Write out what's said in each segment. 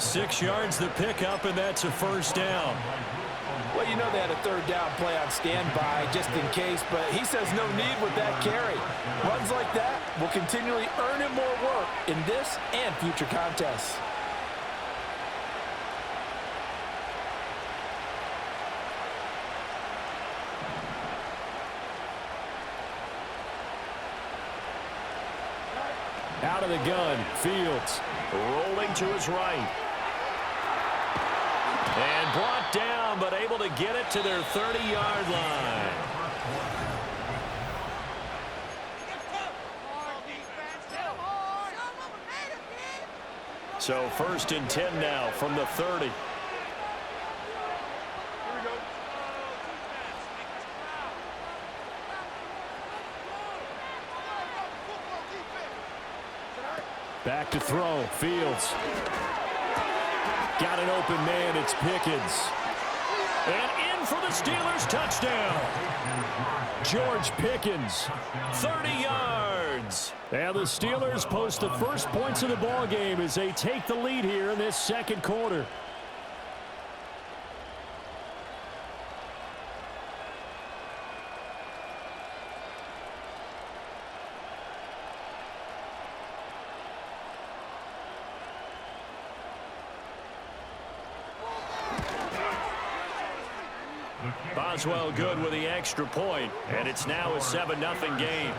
6 yards the pickup, and that's a first down. Well, you know they had a third down play on standby just in case, but he says no need with that carry. Runs like that will continually earn him more work in this and future contests. Out of the gun, Fields. Rolling to his right. And brought down, but able to get it to their 30-yard line. So 1st and 10 now from the 30. Back to throw, Fields. Got an open man, it's Pickens. And in for the Steelers, touchdown. George Pickens, 30 yards. And the Steelers post the first points of the ball game as they take the lead here in this second quarter. Boswell good with the extra point, and it's now a 7-0 game.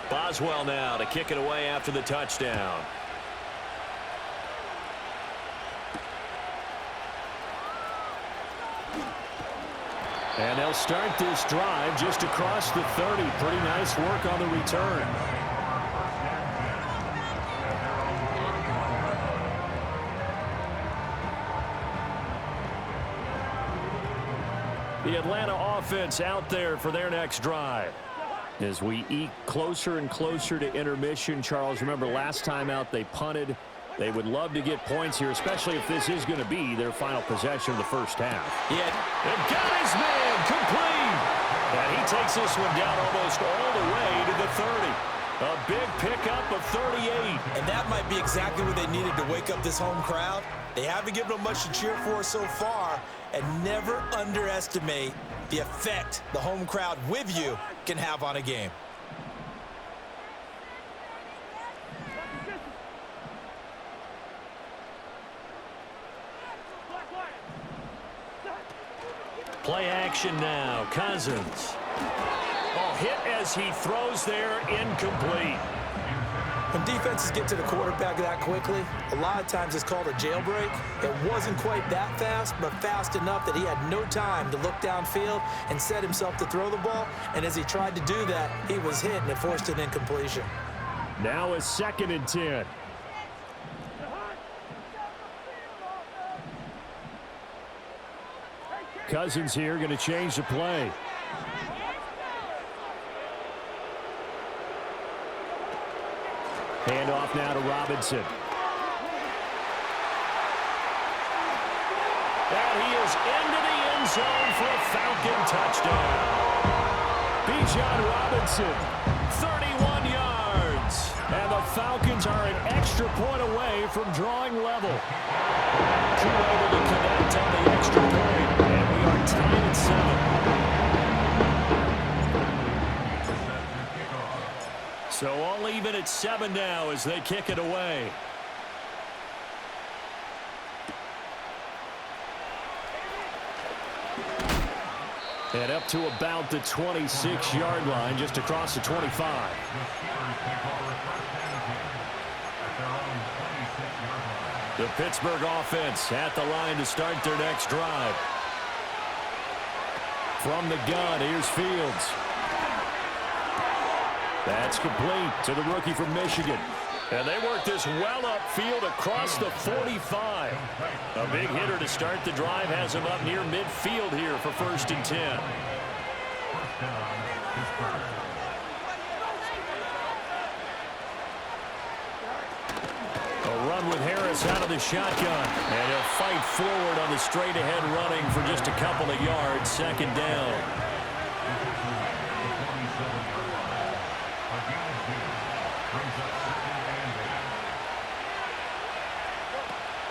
Boswell now to kick it away after the touchdown. And they'll start this drive just across the 30. Pretty nice work on the return. The Atlanta offense out there for their next drive. As we eke closer and closer to intermission, Charles, remember last time out they punted. They would love to get points here, especially if this is going to be their final possession of the first half. Yeah, and got his man complete. And he takes this one down almost all the way to the 30. A big pickup of 38. And that might be exactly what they needed to wake up this home crowd. They haven't given them much to cheer for so far, and never underestimate the effect the home crowd with you can have on a game. Play action now. Cousins. Oh, hit as he throws there, incomplete. When defenses get to the quarterback that quickly, a lot of times it's called a jailbreak. It wasn't quite that fast, but fast enough that he had no time to look downfield and set himself to throw the ball. And as he tried to do that, he was hit and it forced an incompletion. Now a 2nd and 10. Cousins here going to change the play. Hand off now to Robinson. And he is into the end zone for a Falcon touchdown. Bijan Robinson, 31 yards. and the Falcons are an extra point away from drawing level. Too able to connect on the extra point, and we are tied at 7. So all even at 7 now as they kick it away. And up to about the 26-yard line, just across the 25. The Pittsburgh offense at the line to start their next drive. From the gun, here's Fields. That's complete to the rookie from Michigan. And they work this well upfield across the 45. A big hitter to start the drive has him up near midfield here for 1st and 10. A run with Harris out of the shotgun. And he'll fight forward on the straight-ahead running for just a couple of yards. Second down.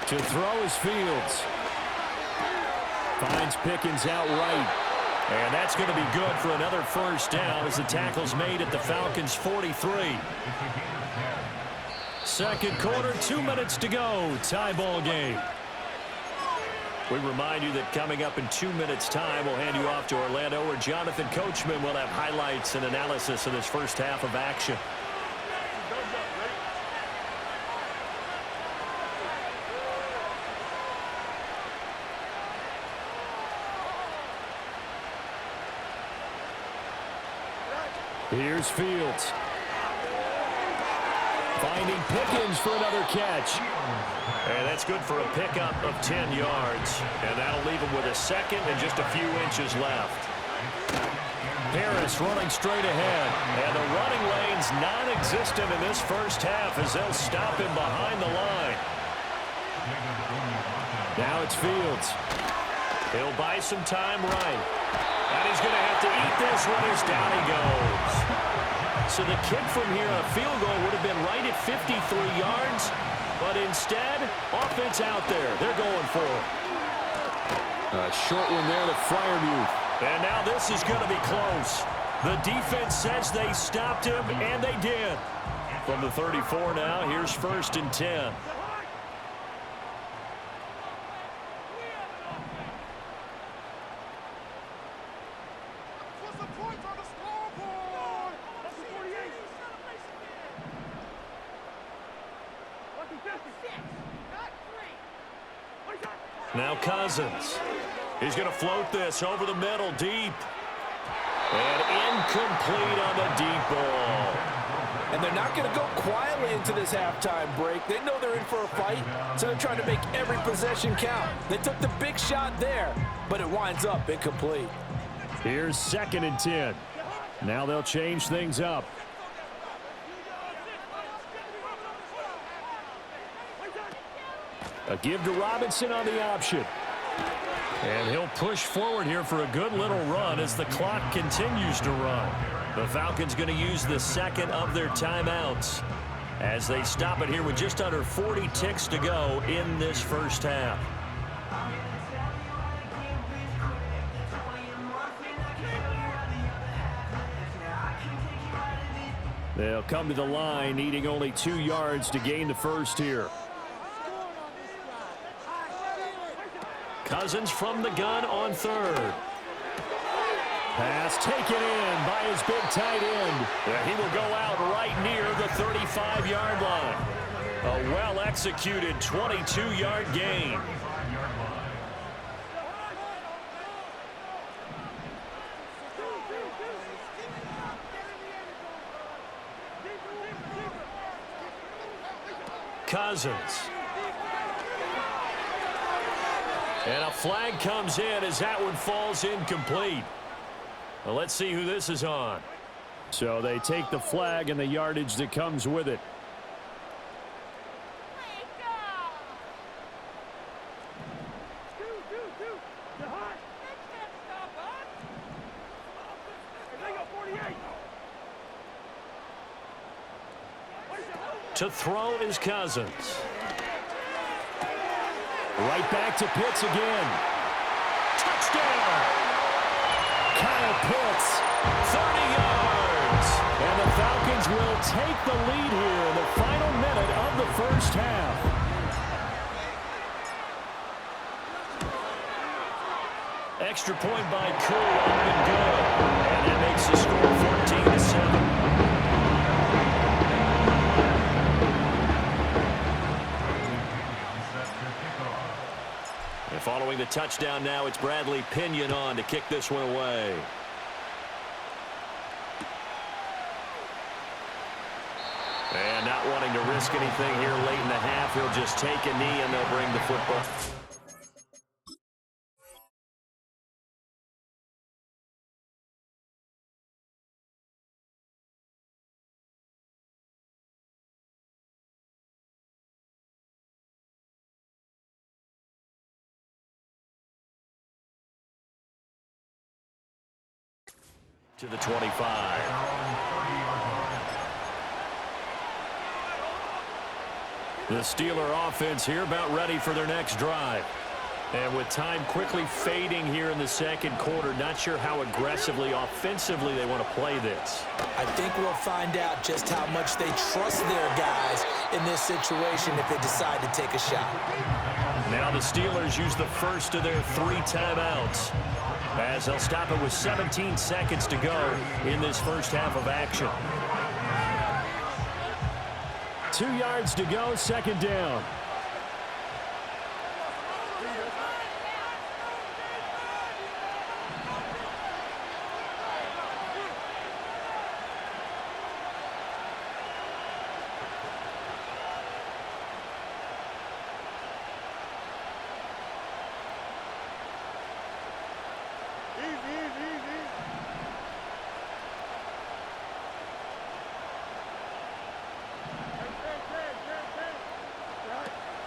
To throw is Fields. Finds Pickens out right. And that's going to be good for another first down as the tackle's made at the Falcons' 43. Second quarter, 2 minutes to go. Tie ball game. We remind you that coming up in 2 minutes' time, we'll hand you off to Orlando, where Jonathan Coachman will have highlights and analysis of this first half of action. Here's Fields. Finding Pickens for another catch. And that's good for a pickup of 10 yards. And that'll leave him with a second and just a few inches left. Harris running straight ahead. And the running lane's non-existent in this first half as they'll stop him behind the line. Now it's Fields. He'll buy some time right. And he's going to have to eat this one as down he goes. So the kick from here, a field goal, would have been right at 53 yards. But instead, offense out there. They're going for it. A short one there to Freiermuth. And now this is going to be close. The defense says they stopped him, and they did. From the 34 now, here's 1st and 10. Now Cousins. He's going to float this over the middle, deep. And incomplete on the deep ball. And they're not going to go quietly into this halftime break. They know they're in for a fight, so they're trying to make every possession count. They took the big shot there, but it winds up incomplete. Here's 2nd and 10. Now they'll change things up. A give to Robinson on the option. And he'll push forward here for a good little run as the clock continues to run. The Falcons going to use the second of their timeouts as they stop it here with just under 40 ticks to go in this first half. They'll come to the line, needing only 2 yards to gain the first here. Cousins from the gun on 3rd. Pass taken in by his big tight end. He will go out right near the 35-yard line. A well-executed 22-yard gain. Cousins. And a flag comes in as that one falls incomplete. Well, let's see who this is on. So they take the flag and the yardage that comes with it. To throw is Cousins. Right back to Pitts again. Touchdown! Kyle Pitts, 30 yards. And the Falcons will take the lead here in the final minute of the first half. Extra point by Koo up and good. And that makes the score 14-7. Following the touchdown now, it's Bradley Pinion on to kick this one away. And not wanting to risk anything here late in the half, he'll just take a knee and they'll bring the football. To the 25. The Steeler offense here about ready for their next drive. And with time quickly fading here in the second quarter, not sure how aggressively, offensively they want to play this. I think we'll find out just how much they trust their guys in this situation if they decide to take a shot. Now the Steelers use the first of their 3 timeouts, as they'll stop it with 17 seconds to go in this first half of action. 2 yards to go, second down.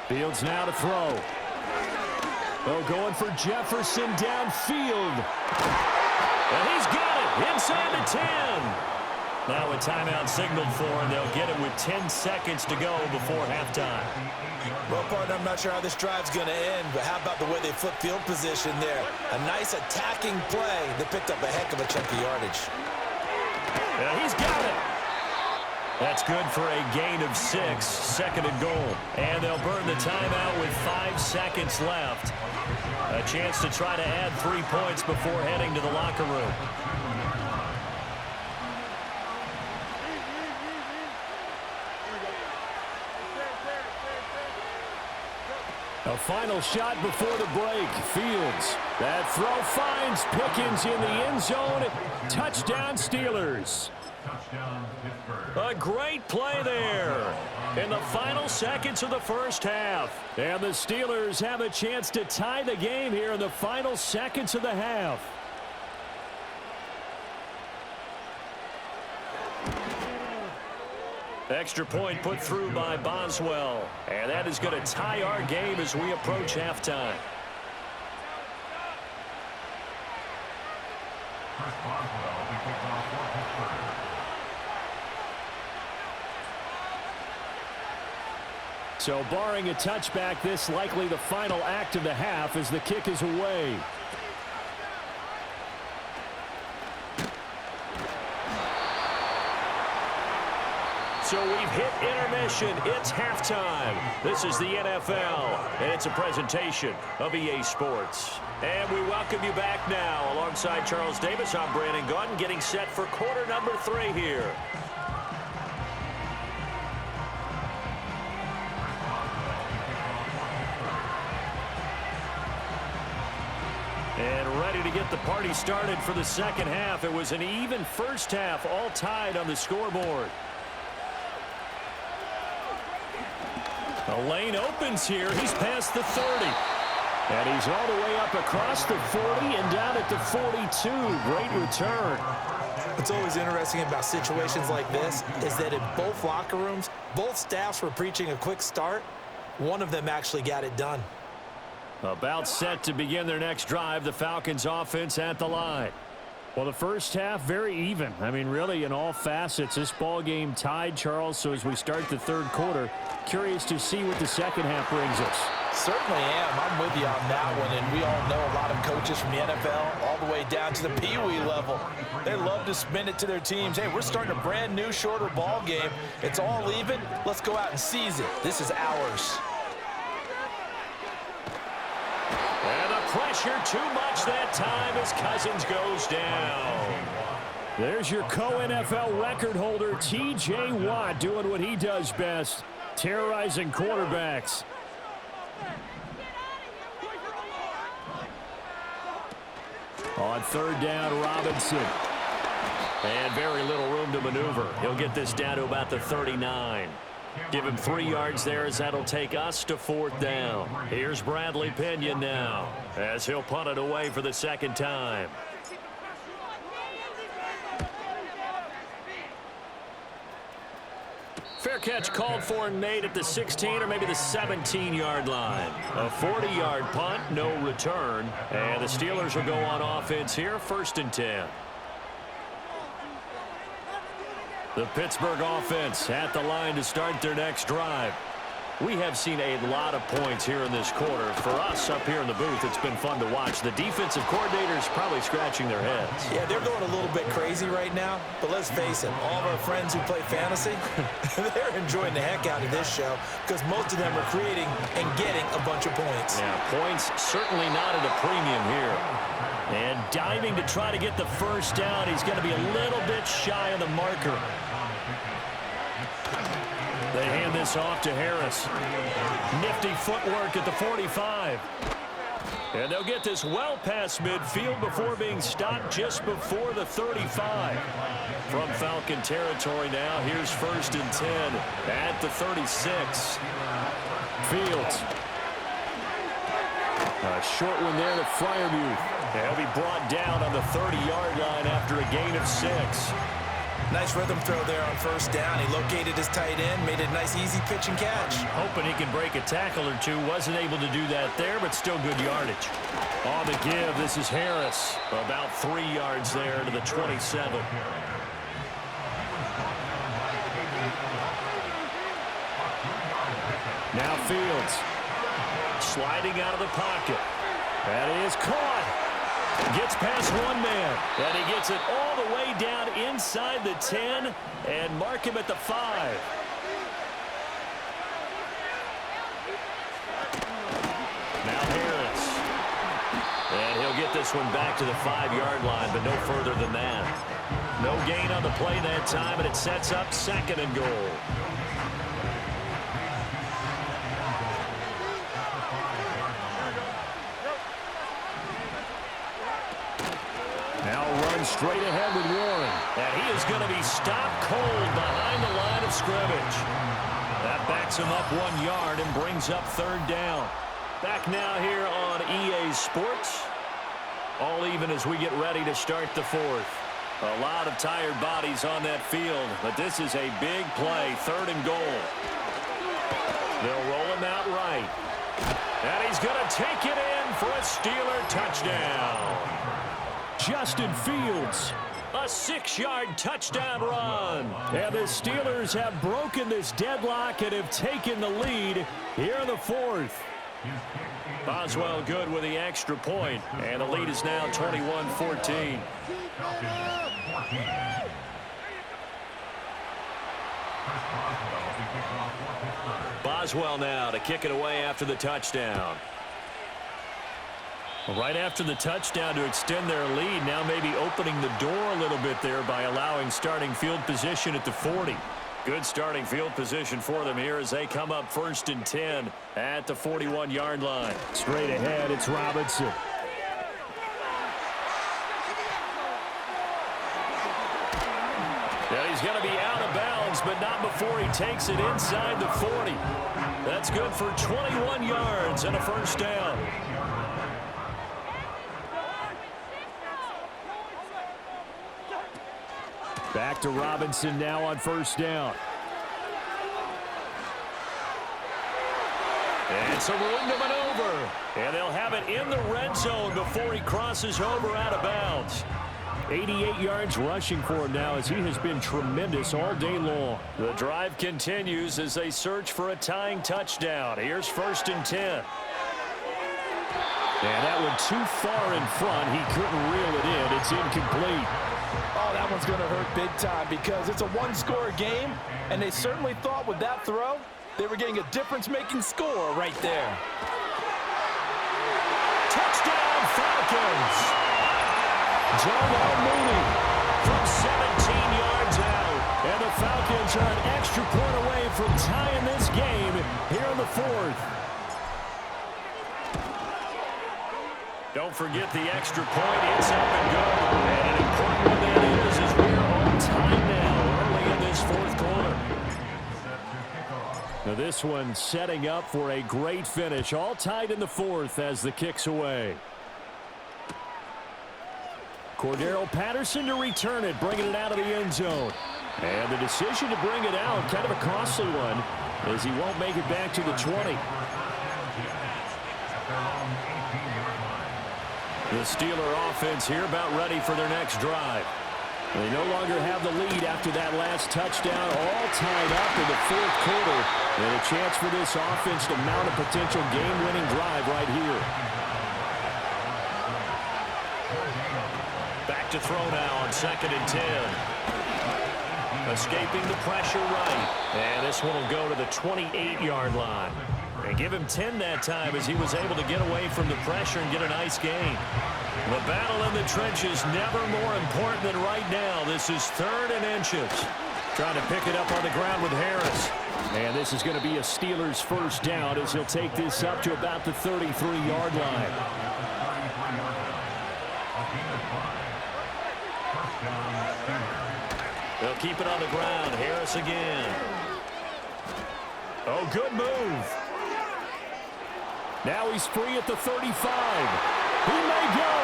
Fields now to throw. Oh, going for Jefferson downfield. And he's got it inside the 10. Now a timeout signaled for, and they'll get it with 10 seconds to go before halftime. Well, partner, I'm not sure how this drive's going to end, but how about the way they flip field position there? A nice attacking play. They picked up a heck of a chunk of yardage. Yeah, he's got it. That's good for a gain of 6, second and goal. And they'll burn the timeout with 5 seconds left. A chance to try to add 3 points before heading to the locker room. A final shot before the break. Fields. That throw finds Pickens in the end zone. Touchdown, Steelers. A great play there in the final seconds of the first half. And the Steelers have a chance to tie the game here in the final seconds of the half. Extra point put through by Boswell. And that is going to tie our game as we approach halftime. So barring a touchback, this likely the final act of the half as the kick is away. So we've hit intermission. It's halftime. This is the NFL, and it's a presentation of EA Sports. And we welcome you back now. Alongside Charles Davis, I'm Brandon Gunn, getting set for quarter number 3 here. And ready to get the party started for the second half. It was an even first half, all tied on the scoreboard. The lane opens here. He's past the 30. And he's all the way up across the 40 and down at the 42. Great return. What's always interesting about situations like this is that in both locker rooms, both staffs were preaching a quick start. One of them actually got it done. About set to begin their next drive, the Falcons offense at the line. Well, the first half, very even. I mean, really, in all facets, this ball game tied, Charles. So as we start the third quarter, curious to see what the second half brings us. Certainly am. I'm with you on that one. And we all know a lot of coaches from the NFL all the way down to the Pee-wee level. They love to spin it to their teams. Hey, we're starting a brand new, shorter ball game. It's all even. Let's go out and seize it. This is ours. And the pressure too much that time as Cousins goes down. There's your co-NFL record holder, T.J. Watt, doing what he does best, terrorizing quarterbacks. On third down, Robinson. And very little room to maneuver. He'll get this down to about the 39. Give him 3 yards there as that'll take us to fourth down. Here's Bradley Pinion now as he'll punt it away for the second time. Fair catch called for and made at the 16 or maybe the 17-yard line. A 40-yard punt, no return. And the Steelers will go on offense here, 1st and 10. The Pittsburgh offense at the line to start their next drive. We have seen a lot of points here in this quarter. For us up here in the booth, it's been fun to watch. The defensive coordinators probably scratching their heads. Yeah, they're going a little bit crazy right now. But let's face it, all of our friends who play fantasy, they're enjoying the heck out of this show because most of them are creating and getting a bunch of points. Yeah, points certainly not at a premium here. And diving to try to get the first down. He's going to be a little bit shy of the marker. They hand this off to Harris. Nifty footwork at the 45. And they'll get this well past midfield before being stopped just before the 35. From Falcon territory now, here's 1st and 10 at the 36. Fields. A short one there to Fryermuth. He'll be brought down on the 30-yard line after a gain of 6. Nice rhythm throw there on 1st down. He located his tight end, made a nice easy pitch and catch. Hoping he can break a tackle or two. Wasn't able to do that there, but still good yardage. On the give, this is Harris. About 3 yards there to the 27. Now Fields. Sliding out of the pocket. That is caught. Gets past one man. And he gets it all the way down inside the 10 and mark him at the 5. Now Harris. And he'll get this one back to the 5-yard line, but no further than that. No gain on the play that time, and it sets up 2nd and goal. Now run straight ahead with Warren. And he is going to be stopped cold behind the line of scrimmage. That backs him up 1 yard and brings up 3rd down. Back now here on EA Sports. All even as we get ready to start the 4th. A lot of tired bodies on that field, but this is a big play, 3rd and goal. They'll roll him out right. And he's going to take it in for a Steeler touchdown. Justin Fields, a 6-yard touchdown run. And the Steelers have broken this deadlock and have taken the lead here in the 4th. Boswell good with the extra point, and the lead is now 21-14. Boswell now to kick it away after the touchdown. Right after the touchdown to extend their lead, now maybe opening the door a little bit there by allowing starting field position at the 40. Good starting field position for them here as they come up 1st and 10 at the 41-yard line. Straight ahead, it's Robinson. And he's going to be out of bounds, but not before he takes it inside the 40. That's good for 21 yards and a 1st down. Back to Robinson now on 1st down. And some room to maneuver. And they'll have it in the red zone before he crosses over out of bounds. 88 yards rushing for him now as he has been tremendous all day long. The drive continues as they search for a tying touchdown. Here's 1st and 10. And that one too far in front. He couldn't reel it in. It's incomplete. Oh, that one's going to hurt big time because it's a one-score game, and they certainly thought with that throw they were getting a difference-making score right there. Touchdown, Falcons! Darnell Mooney from 17 yards out. And the Falcons are an extra point away from tying this game here in the 4th. Don't forget the extra point. It's up and good. And an important one that is as we're on time now early in this 4th quarter. Now this one setting up for a great finish. All tied in the 4th as the kick's away. Cordero Patterson to return it, bringing it out of the end zone. And the decision to bring it out, kind of a costly one, as he won't make it back to the 20. The Steeler offense here about ready for their next drive. They no longer have the lead after that last touchdown, all tied up in the fourth quarter. And a chance for this offense to mount a potential game-winning drive right here. Back to throw now on 2nd and 10. Escaping the pressure right. And this one will go to the 28-yard line. And give him 10 that time as he was able to get away from the pressure and get a nice gain. The battle in the trenches never more important than right now. This is 3rd and inches. Trying to pick it up on the ground with Harris. And this is going to be a Steelers first down as he'll take this up to about the 33-yard line. They'll keep it on the ground. Harris again. Oh, good move. Now he's free at the 35. He may go.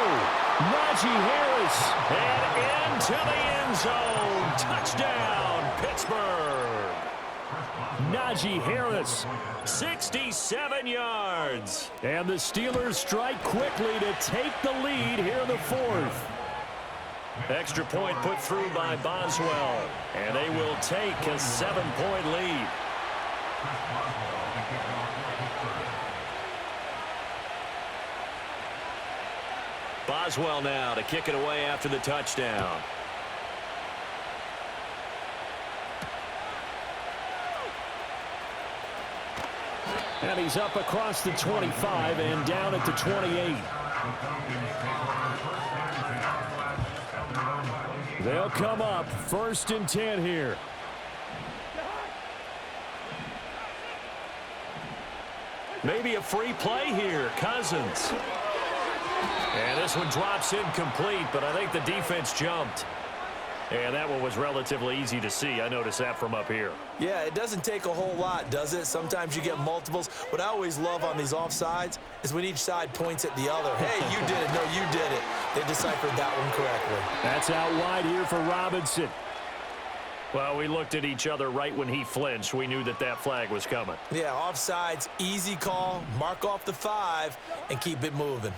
Najee Harris. And into the end zone. Touchdown, Pittsburgh. Najee Harris. 67 yards. And the Steelers strike quickly to take the lead here in the fourth. Extra point put through by Boswell. And they will take a 7-point lead. Boswell now to kick it away after the touchdown. And he's up across the 25 and down at the 28. They'll come up 1st and 10 here. Maybe a free play here. Cousins. And this one drops incomplete, but I think the defense jumped. And that one was relatively easy to see. I noticed that from up here. Yeah, it doesn't take a whole lot, does it? Sometimes you get multiples. What I always love on these offsides is when each side points at the other. Hey, you did it. No, you did it. They deciphered that one correctly. That's out wide here for Robinson. Well, we looked at each other right when he flinched. We knew that that flag was coming. Yeah, offsides, easy call. Mark off the 5 and keep it moving.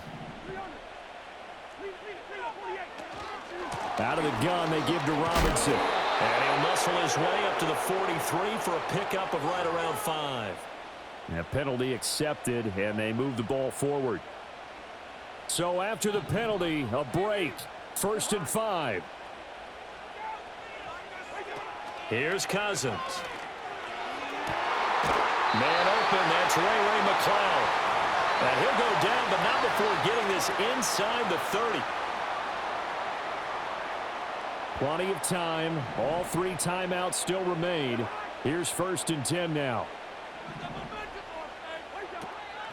Out of the gun, they give to Robinson. And he'll muscle his way up to the 43 for a pickup of right around 5. A penalty accepted, and they move the ball forward. So after the penalty, a break. 1st and 5. Here's Cousins. Man open, that's Ray McCloud. And he'll go down, but not before getting this inside the 30. Plenty of time. All 3 timeouts still remain. Here's 1st and 10 now.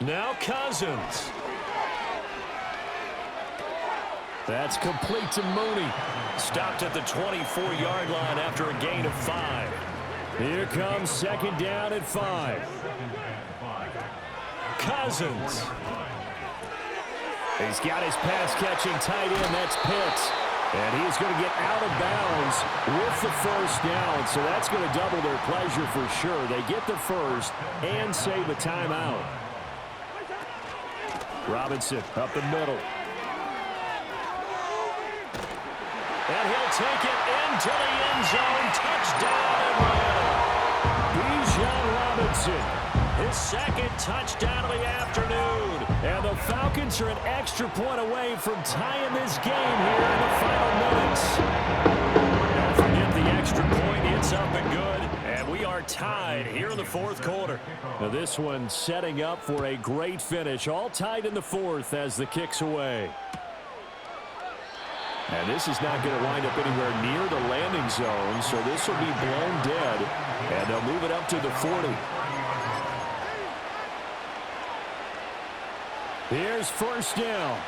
Now Cousins. That's complete to Mooney. Stopped at the 24-yard line after a gain of 5. Here comes 2nd down at 5. Cousins. He's got his pass-catching tight end. That's Pitts. And he is going to get out of bounds with the first down. So that's going to double their pleasure for sure. They get the first and save a timeout. Robinson up the middle. And he'll take it into the end zone. Touchdown, Atlanta. Bijan Robinson. His 2nd touchdown of the afternoon. And the Falcons are an extra point away from tying this game here in the final minutes. Don't forget the extra point. It's up and good. And we are tied here in the 4th quarter. Now this one setting up for a great finish. All tied in the 4th as the kick's away. And this is not going to wind up anywhere near the landing zone, so this will be blown dead. And they'll move it up to the 40. Here's 1st down.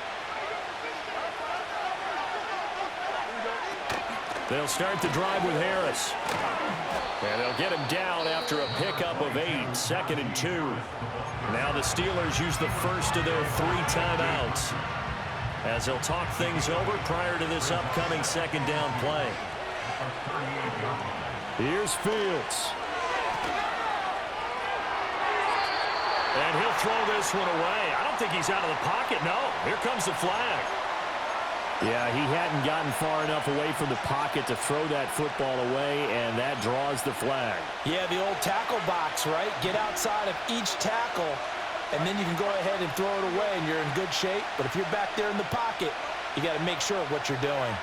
They'll start the drive with Harris. And they'll get him down after a pickup of 8, 2nd and 2. Now the Steelers use the first of their 3 timeouts as they'll talk things over prior to this upcoming 2nd down play. Here's Fields. And he'll throw this one away. I don't think he's out of the pocket. No, here comes the flag. Yeah, he hadn't gotten far enough away from the pocket to throw that football away, and that draws the flag. Yeah, the old tackle box, right? Get outside of each tackle, and then you can go ahead and throw it away, and you're in good shape. But if you're back there in the pocket, you got to make sure of what you're doing.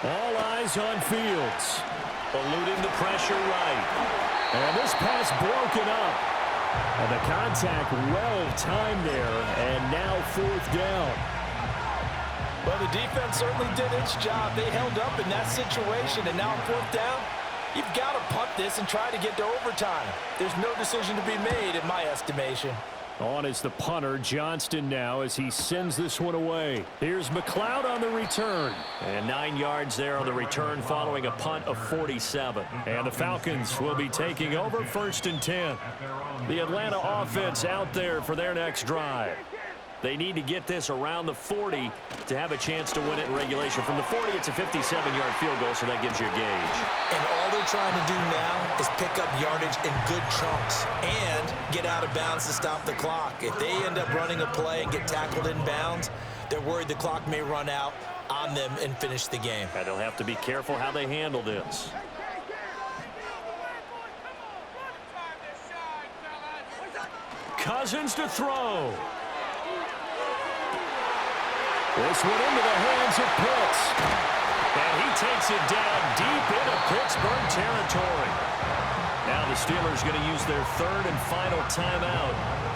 All eyes on Fields. Eluding the pressure right. And this pass broken up. And the contact well-timed there, and now 4th down. Well, the defense certainly did its job. They held up in that situation, and now 4th down, you've got to punt this and try to get to overtime. There's no decision to be made in my estimation. On is the punter, Johnston now, as he sends this one away. Here's McLeod on the return. And 9 yards there on the return following a punt of 47. And the Falcons will be taking over 1st and 10. The Atlanta offense out there for their next drive. They need to get this around the 40 to have a chance to win it in regulation. From the 40, it's a 57-yard field goal, so that gives you a gauge. And all they're trying to do now is pick up yardage in good chunks and get out of bounds to stop the clock. If they end up running a play and get tackled in bounds, they're worried the clock may run out on them and finish the game. And they'll have to be careful how they handle this. Cousins to throw. This one into the hands of Pitts. And he takes it down deep into Pittsburgh territory. Now the Steelers going to use their 3rd and final timeout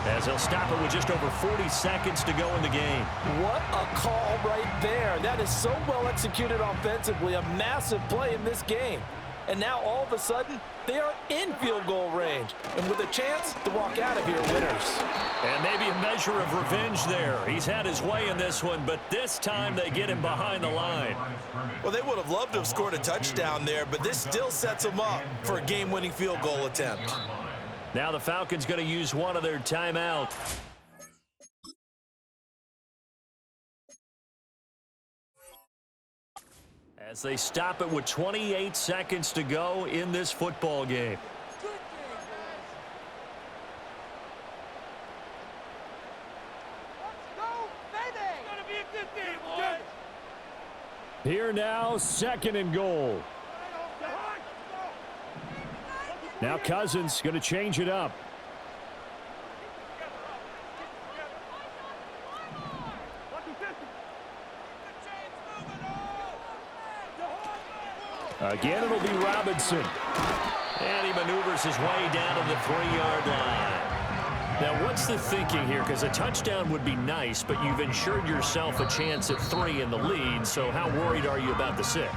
as they'll stop it with just over 40 seconds to go in the game. What a call right there. That is so well executed offensively. A massive play in this game. And now all of a sudden, they are in field goal range. And with a chance to walk out of here winners. And maybe a measure of revenge there. He's had his way in this one, but this time they get him behind the line. Well, they would have loved to have scored a touchdown there, but this still sets them up for a game-winning field goal attempt. Now the Falcons going to use one of their timeouts. As they stop it with 28 seconds to go in this football game. Here now, 2nd and goal. Now Cousins going to change it up. Again, it'll be Robinson. And he maneuvers his way down to the 3-yard line. Now, what's the thinking here? Because a touchdown would be nice, but you've ensured yourself a chance at 3 in the lead, so how worried are you about the 6?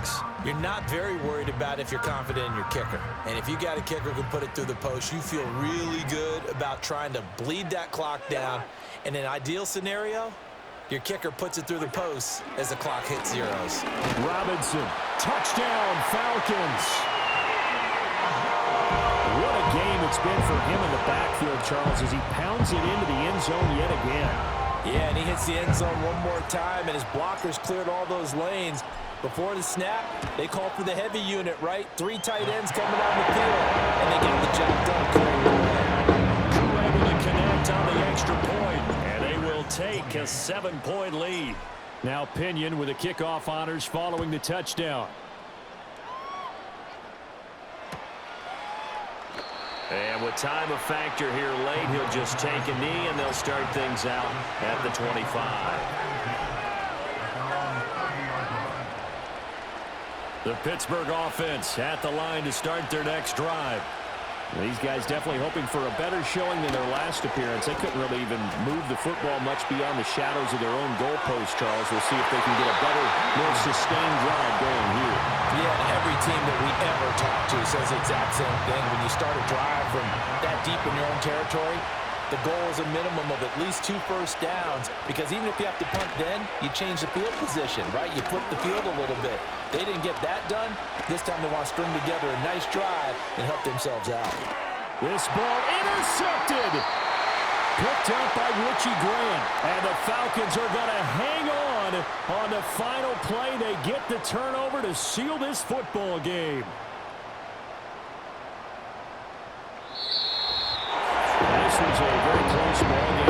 You're not very worried about if you're confident in your kicker. And if you got a kicker who can put it through the post, you feel really good about trying to bleed that clock down. In an ideal scenario, your kicker puts it through the post as the clock hits zeros. Robinson, touchdown, Falcons. What a game it's been for him in the backfield, Charles, as he pounds it into the end zone yet again. Yeah, and he hits the end zone one more time, and his blockers cleared all those lanes. Before the snap, they called for the heavy unit, right? 3 tight ends coming on the field, and they got the job done. Crew able to connect on the extra point, and they will take a 7-point lead. Now Pinion with the kickoff honors following the touchdown. And with time of factor here late, he'll just take a knee, and they'll start things out at the 25. The Pittsburgh offense at the line to start their next drive. These guys definitely hoping for a better showing than their last appearance. They couldn't really even move the football much beyond the shadows of their own goalpost, Charles. We'll see if they can get a better, more sustained drive going here. Yeah, and every team that we ever talk to says the exact same thing. When you start a drive from that deep in your own territory, the goal is a minimum of at least 2 first downs, because even if you have to punt then, you change the field position, right? You flip the field a little bit. They didn't get that done. This time they want to string together a nice drive and help themselves out. This ball intercepted. Picked up by Richie Grant. And the Falcons are going to hang on the final play. They get the turnover to seal this football game. This was a very close ball game.